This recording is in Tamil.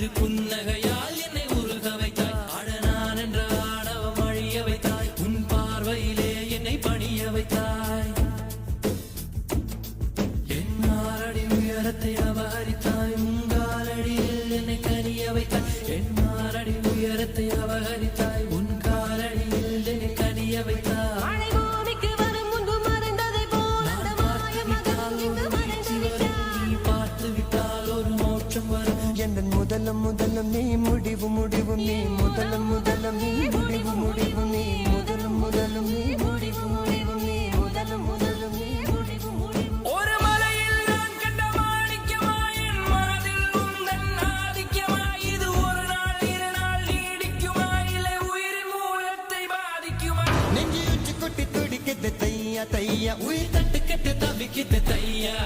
சிறு புன்னகையால் என்னை உருக வைத்தாய். அழனான் என்ற ஆணவம் அழிய வைத்தாய். உன் பார்வையிலே என்னை பணிய வைத்தாய். என் ஆறடி உயரத்தை அபகரித்தாய். உங்காலடியில் என்னை கனிய வைத்தாய். என் ஆறடி உயரத்தை அபகரித்தாய். உன் காலடியில் என்னை கனிய வைத்தாய். முதலம் முதலம் நீ முடிவு முடிவும் நீ முதலம் முதலம் நீ முடிவு முடிவும் நீ முதலம் முதலம் நீ முடிவு முடிவும் நீ முதலம் முதலம் நீ முடிவு முடிவும். ஒரு மலையில் நான் கண்ட மாணிக்கமாய் என் மனதில் உந்தன் ஆதிக்கமாய். இது ஒரு நாள் இரு நாள் நீடிக்குமா இல்லை உயிரின் மூலத்தை பாதிக்குமா? நெஞ்சி உச்சி கொட்டி துடிக்குது தையா தையா உயிர் தட்டு கட்டு தவிக்குது தையா.